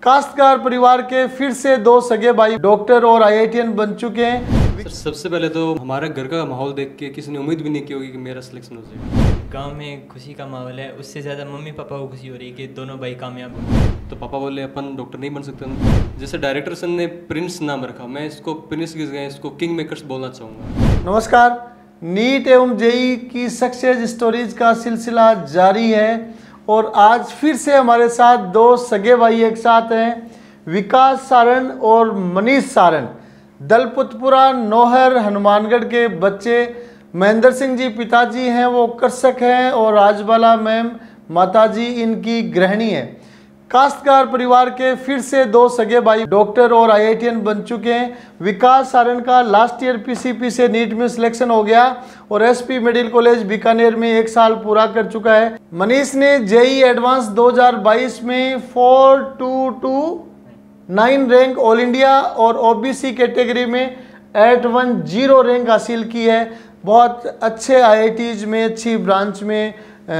काश्तकार परिवार के फिर से दो सगे भाई डॉक्टर और आईआईटीएन बन चुके हैं। सर सबसे पहले तो हमारे घर का माहौल देख के किसी ने उम्मीद भी नहीं की होगी कि मेरा सिलेक्शन हो जाएगा। गांव में खुशी का माहौल है, उससे ज़्यादा मम्मी पापा को खुशी हो रही है कि दोनों भाई कामयाब हो गए। तो पापा बोले अपन डॉक्टर नहीं बन सकते। जैसे डायरेक्टर सर ने प्रिंस नाम रखा, मैं इसको प्रिंस की जगह इसको किंग मेकर्स बोलना चाहूँगा। नमस्कार, नीट एवं जेई की सक्सेस स्टोरीज का सिलसिला जारी है और आज फिर से हमारे साथ दो सगे भाई एक साथ हैं, विकास सारण और मनीष सारण। दलपतपुरा नौहर हनुमानगढ़ के बच्चे। महेंद्र सिंह जी पिताजी हैं, वो कृषक हैं और राजबाला मैम माताजी इनकी गृहिणी है। काश्तकार परिवार के फिर से दो सगे भाई डॉक्टर और आईआईटीएन बन चुके हैं। विकास सारण का लास्ट ईयर पीसीपी से नीट में सिलेक्शन हो गया और एसपी मेडिकल कॉलेज बीकानेर में 1 साल पूरा कर चुका है। मनीष ने जेई एडवांस 2022 में 4229 रैंक ऑल इंडिया और ओबीसी कैटेगरी में 810 रैंक हासिल की है। बहुत अच्छे आईआईटीज में, अच्छी ब्रांच में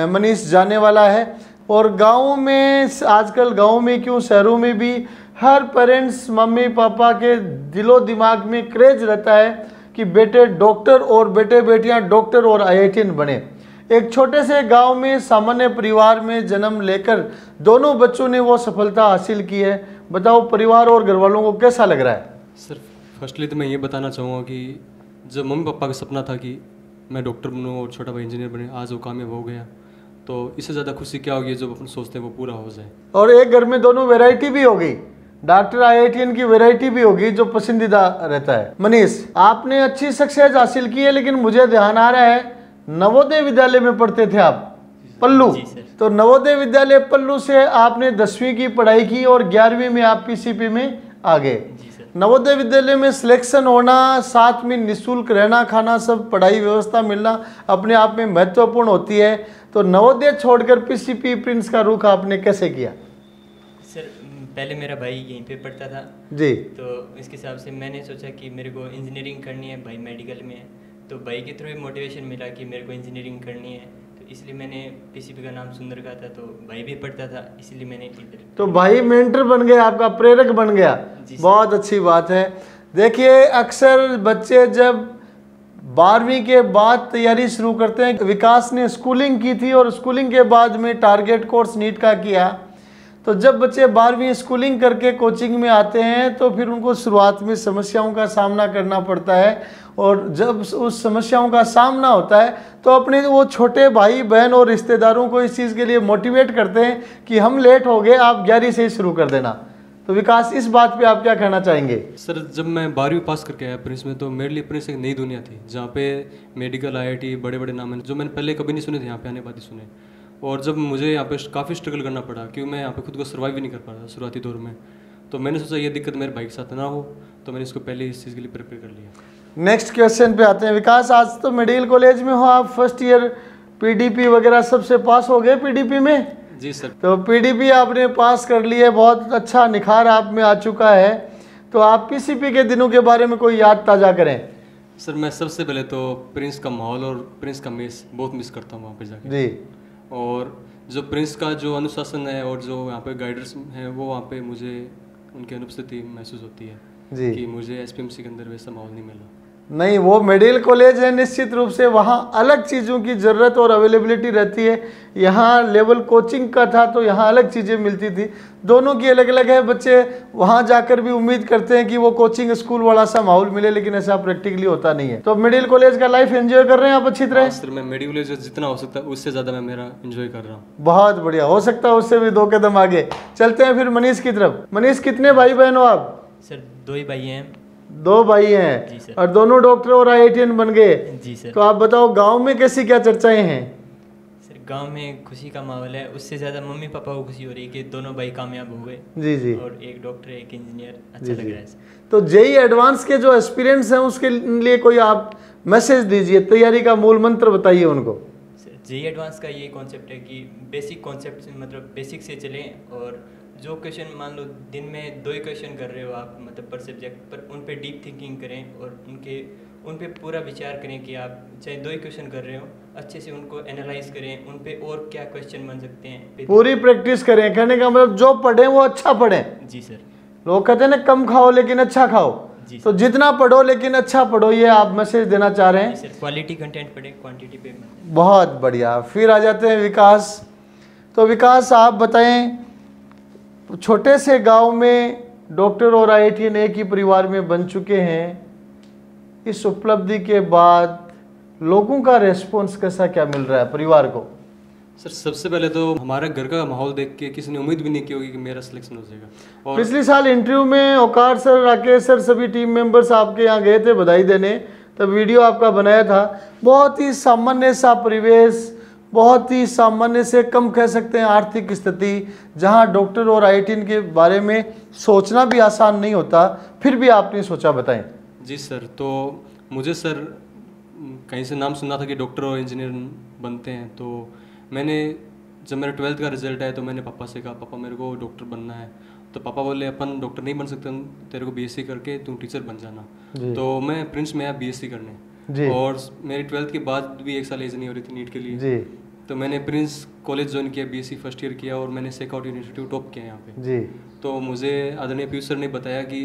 मनीष जाने वाला है। और गाँव में, आजकल गाँव में क्यों शहरों में भी हर पेरेंट्स मम्मी पापा के दिलो दिमाग में क्रेज रहता है कि बेटे डॉक्टर और बेटे बेटियां डॉक्टर और आईआईटीएन बने। एक छोटे से गांव में सामान्य परिवार में जन्म लेकर दोनों बच्चों ने वो सफलता हासिल की है। बताओ परिवार और घर वालों को कैसा लग रहा है? सर फर्स्टली तो मैं ये बताना चाहूँगा कि जब मम्मी पापा का सपना था कि मैं डॉक्टर बनूँ और छोटा भाई इंजीनियर बने, आज वो कामयाब हो गया, तो इससे ज़्यादा खुशी क्या होगी जो अपन सोचते हैं वो पूरा हो जाए। और एक घर में दोनों वैरायटी भी होगी, डॉक्टर आईआईटीएन की वैरायटी भी होगी जो पसंदीदा रहता है। मनीष, आपने अच्छी सक्सेस हासिल की है, लेकिन मुझे ध्यान आ रहा है नवोदय विद्यालय में पढ़ते थे आप, पल्लू। तो नवोदय विद्यालय पल्लू से आपने 10वीं की पढ़ाई की और 11वीं में आप पीसीपी में आ गए। नवोदय विद्यालय में सिलेक्शन होना, साथ में निःशुल्क रहना खाना सब पढ़ाई व्यवस्था मिलना अपने आप में महत्वपूर्ण होती है। तो नवोदय छोड़कर पीसीपी प्रिंस का रुख आपने कैसे किया? सर पहले मेरा भाई यहीं पे पढ़ता था जी, तो इसके हिसाब से मैंने सोचा कि मेरे को इंजीनियरिंग करनी है, भाई मेडिकल में है, तो भाई के थ्रू मोटिवेशन मिला कि मेरे को इंजीनियरिंग करनी है, तो इसलिए मैंने पीसीपी का नाम सुंदर का था, तो भाई भी पढ़ता था इसलिए मैंने इधर। तो भाई मेंटर बन गया, आपका प्रेरक बन गया, बहुत अच्छी बात है। देखिए अक्सर बच्चे जब 12वीं के बाद तैयारी शुरू करते हैं, विकास ने स्कूलिंग की थी और स्कूलिंग के बाद में टारगेट कोर्स नीट का किया, तो जब बच्चे 12वीं स्कूलिंग करके कोचिंग में आते हैं तो फिर उनको शुरुआत में समस्याओं का सामना करना पड़ता है और जब उस समस्याओं का सामना होता है तो अपने वो छोटे भाई बहन और रिश्तेदारों को इस चीज़ के लिए मोटिवेट करते हैं कि हम लेट हो गए, आप 11वीं से ही शुरू कर देना। तो विकास, इस बात पे आप क्या कहना चाहेंगे? सर जब मैं 12वीं पास करके आया प्रिंस में, तो मेरे लिए प्रिंस एक नई दुनिया थी जहाँ पे मेडिकल आईआईटी बड़े बड़े नाम हैं जो मैंने पहले कभी नहीं सुने थे, यहाँ पे आने बाद ही सुने। और जब मुझे यहाँ पे काफ़ी स्ट्रगल करना पड़ा क्योंकि मैं यहाँ पे खुद को सर्वाइव भी नहीं कर पा रहा शुरुआती दौर में, तो मैंने सोचा ये दिक्कत मेरे भाई के साथ ना हो, तो मैंने इसको पहले इस चीज़ के लिए प्रिपेयर कर लिया। नेक्स्ट क्वेश्चन पे आते हैं। विकास, आज तो मेडिकल कॉलेज में हो आप, फर्स्ट ईयर पीडीपी वगैरह सबसे पास हो गए पीडीपी में? जी सर। तो पीडीपी आपने पास कर लिए, बहुत अच्छा निखार आप में आ चुका है। तो आप पीसीपी के दिनों के बारे में कोई याद ताज़ा करें। सर मैं सबसे पहले तो प्रिंस का माहौल और प्रिंस का मेस बहुत मिस करता हूँ वहाँ पे जाके जी। और जो प्रिंस का जो अनुशासन है और जो यहाँ पे गाइडर्स हैं वो वहाँ पे मुझे उनकी अनुपस्थिति महसूस होती है जी कि मुझे एसपीएमसी के अंदर वैसा माहौल नहीं मिला। नहीं, वो मेडिकल कॉलेज है, निश्चित रूप से वहाँ अलग चीज़ों की ज़रूरत और अवेलेबिलिटी रहती है। यहाँ लेवल कोचिंग का था तो यहाँ अलग चीज़ें मिलती थी, दोनों की अलग अलग है। बच्चे वहाँ जाकर भी उम्मीद करते हैं कि वो कोचिंग स्कूल वाला सा माहौल मिले, लेकिन ऐसा प्रैक्टिकली होता नहीं है। तो मेडिकल कॉलेज का लाइफ एंजॉय कर रहे हैं आप अच्छी तरह? सर मैं मेडिकल कॉलेज जितना हो सकता है उससे ज़्यादा मैं मेरा एंजॉय कर रहा हूँ। बहुत बढ़िया, हो सकता है उससे भी 2 कदम आगे। चलते हैं फिर मनीष की तरफ। मनीष, कितने भाई बहन हो आप? सर 2 ही भाई हैं। 2 भाई हैं और दोनों डॉक्टर और आईआईटीएन बन गए। जी सर। तो आप बताओ गांव में कैसी क्या चर्चाएं हैं? सर गांव में खुशी का माहौल है, उससे ज़्यादा मम्मी पापा को खुशी हो रही है कि दोनों भाई कामयाब हो गए। जी जी। और एक डॉक्टर एक इंजीनियर, अच्छा लग रहा है। तो जेई एडवांस के जो एस्पिरेंट्स हैं उसके लिए कोई आप मैसेज दीजिए, तैयारी का मूल मंत्र बताइए उनको। जेई एडवांस का ये कॉन्सेप्ट है कि बेसिक कॉन्सेप्ट से मतलब बेसिक से चलें और जो क्वेश्चन मान लो दिन में 2 ही क्वेश्चन कर रहे हो आप मतलब पर सब्जेक्ट पर, उन पे डीप थिंकिंग करें और उन पे पूरा विचार करें कि आप चाहे 2 ही क्वेश्चन कर रहे हो, अच्छे से उनको एनालाइज करें, उन पे और क्या क्वेश्चन बन सकते हैं, पूरी प्रैक्टिस करें। कहने का मतलब जो पढ़ें वो अच्छा पढ़ें। जी सर। लोग कहते हैं ना कम खाओ लेकिन अच्छा खाओ, तो जितना पढ़ो लेकिन अच्छा पढ़ो, ये आप मैसेज देना चाह रहे हैं। सर क्वालिटी कंटेंट पढ़े, क्वांटिटी पे मत। बहुत बढ़िया। फिर आ जाते हैं विकास। तो विकास आप बताएं, छोटे से गांव में डॉक्टर और IITian एक ही परिवार में बन चुके हैं, इस उपलब्धि के बाद लोगों का रेस्पॉन्स कैसा क्या मिल रहा है परिवार को? सर सबसे पहले तो हमारा घर का माहौल देख के किसी ने उम्मीद भी नहीं की होगी कि मेरा सिलेक्शन हो जाएगा। और पिछले साल इंटरव्यू में औकार सर, राकेश सर, सभी टीम मेंबर्स आपके यहाँ गए थे बधाई देने, तब वीडियो आपका बनाया था। बहुत ही सामान्य सा परिवेश, बहुत ही सामान्य से कम कह सकते हैं आर्थिक स्थिति, जहाँ डॉक्टर और IITian के बारे में सोचना भी आसान नहीं होता, फिर भी आपने सोचा, बताएं। जी सर, तो मुझे सर कहीं से नाम सुना था कि डॉक्टर और इंजीनियर बनते हैं, तो मैंने जब मेरा 12th का रिजल्ट आया तो मैंने पापा से कहा, पापा मेरे को डॉक्टर बनना है। तो पापा बोले अपन डॉक्टर नहीं बन सकते, तेरे को BSc करके तुम टीचर बन जाना। तो मैं प्रिंस में आया BSc करने, और मेरी 12th के बाद भी 1 साल एज नहीं हो रही थी नीट के लिए। तो मैंने प्रिंस कॉलेज ज्वाइन किया, BSc फर्स्ट ईयर किया, और मैंने सेकआउट यूनिवर्सिटी टॉप किया यहाँ पे। तो मुझे आदरणीय पीयूष सर ने बताया कि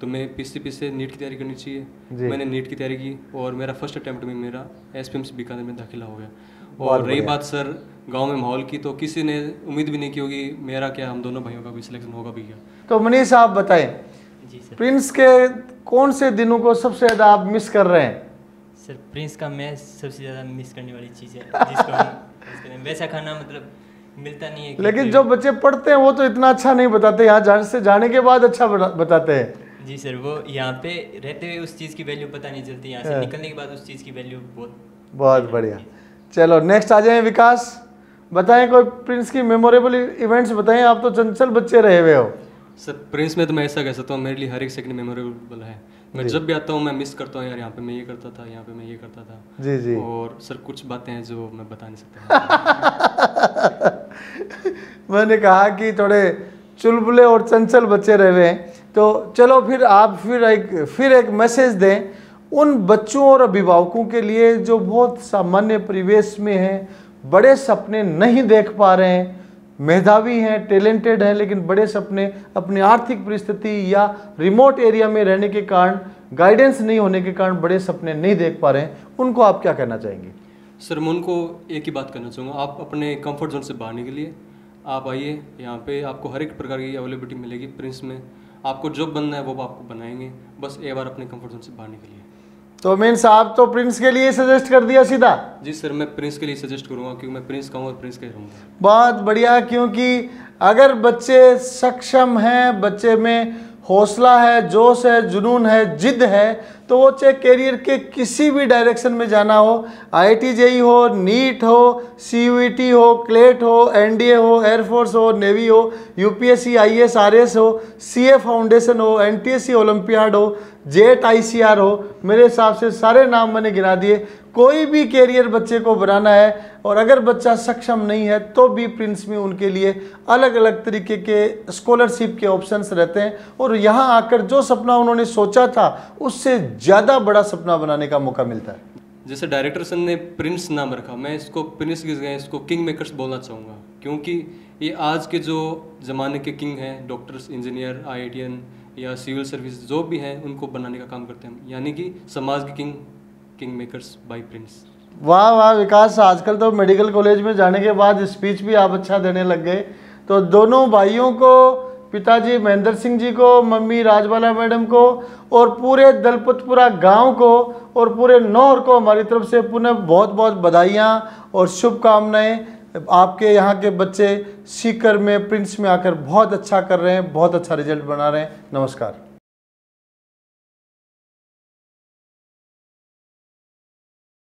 तुम्हें PCP से नीट की तैयारी करनी चाहिए। मैंने नीट की तैयारी की और मेरा फर्स्ट अटैम्प्ट में मेरा SPMC बीकानेर में दाखिला हो गया। और रही बात सर गांव में माहौल की, तो किसी ने उम्मीद भी नहीं की होगी मेरा क्या, हम दोनों भाइयों का भी सिलेक्शन होगा भी क्या। तो मनीष आप बताएं, जी सर, प्रिंस के कौन से दिनों को सबसे ज़्यादा आप मिस कर रहे हैं? सर प्रिंस का मैं सबसे ज़्यादा मिस करने वाली चीज़ है, जिसको हम वैसा खाना मतलब मिलता नहीं है। लेकिन जो बच्चे पढ़ते हैं वो तो इतना अच्छा नहीं बताते, यहाँ जाने के बाद अच्छा बताते हैं। जी सर, वो यहाँ पे रहते हुए उस चीज़ की वैल्यू पता नहीं चलती, यहाँ से निकलने के बाद उस चीज़ की वैल्यू बहुत बढ़िया। चलो नेक्स्ट आ जाए विकास, बताएं कोई प्रिंस की मेमोरेबल इवेंट्स बताएं। आप तो चंचल बच्चे रहे हुए हो। सर प्रिंस में तो मैं ऐसा कह सकता हूँ, मेरे लिए हर एक सेकंड मेमोरेबल है। मैं जब भी आता हूँ मैं मिस करता हूँ, यार यहाँ पे मैं ये करता था, यहाँ पे मैं ये करता था। जी। और सर कुछ बातें हैं जो मैं बता नहीं सकता। मैंने कहा कि थोड़े चुलबुले और चंचल बच्चे रहे हुए हैं, तो चलो फिर आप फिर एक मैसेज दें उन बच्चों और अभिभावकों के लिए जो बहुत सामान्य परिवेश में हैं, बड़े सपने नहीं देख पा रहे हैं, मेधावी हैं, टैलेंटेड हैं, लेकिन बड़े सपने अपनी आर्थिक परिस्थिति या रिमोट एरिया में रहने के कारण, गाइडेंस नहीं होने के कारण बड़े सपने नहीं देख पा रहे हैं, उनको आप क्या कहना चाहेंगे? सर मैं उनको एक ही बात करना चाहूँगा, आप अपने कंफर्ट जोन से बाहर निकलिए, आप आइए यहाँ पे, आपको हर एक प्रकार की अवेलेबिलिटी मिलेगी प्रिंस में। आपको जो बनना है वो आपको बनाएंगे, बस एक बार अपने कंफर्ट जोन से बाहर निकलिए। तो मीन्स आप तो प्रिंस के लिए सजेस्ट कर दिया सीधा? जी सर, मैं प्रिंस के लिए सजेस्ट करूंगा क्योंकि मैं प्रिंस का हूँ और प्रिंस का ही रहूँगा। बहुत बढ़िया, क्योंकि अगर बच्चे सक्षम हैं, बच्चे में हौसला है, जोश है, जुनून है, जिद है, तो वो चाहे कैरियर के किसी भी डायरेक्शन में जाना हो, IIT JEE हो, नीट हो, CUET हो, क्लेट हो, NDA हो, एयरफोर्स हो, नेवी हो, UPSC IAS RS हो, CA फाउंडेशन हो, NTSC ओलंपियाड हो, JET ICR हो, मेरे हिसाब से सारे नाम मैंने गिना दिए। कोई भी कैरियर बच्चे को बनाना है, और अगर बच्चा सक्षम नहीं है तो भी प्रिंस में उनके लिए अलग अलग तरीके के स्कॉलरशिप के ऑप्शंस रहते हैं, और यहाँ आकर जो सपना उन्होंने सोचा था उससे ज़्यादा बड़ा सपना बनाने का मौका मिलता है। जैसे डायरेक्टर सर ने प्रिंस नाम रखा, मैं इसको प्रिंस की जगह इसको किंग मेकर्स बोलना चाहूँगा, क्योंकि ये आज के जो ज़माने के किंग हैं, डॉक्टर्स, इंजीनियर, IITian या सिविल सर्विस जो भी हैं, उनको बनाने का काम करते हैं, यानी कि समाज के किंग मेकर्स बाय प्रिंस। वाह वाह विकास, आजकल तो मेडिकल कॉलेज में जाने के बाद स्पीच भी आप अच्छा देने लग गए। तो दोनों भाइयों को, पिताजी महेंद्र सिंह जी को, मम्मी राजबाला मैडम को, और पूरे दलपतपुरा गांव को और पूरे नौर को हमारी तरफ से पुनः बहुत बहुत बधाइयाँ और शुभकामनाएं। आपके यहाँ के बच्चे सीकर में, प्रिंस में आकर बहुत अच्छा कर रहे हैं, बहुत अच्छा रिजल्ट बना रहे हैं। नमस्कार।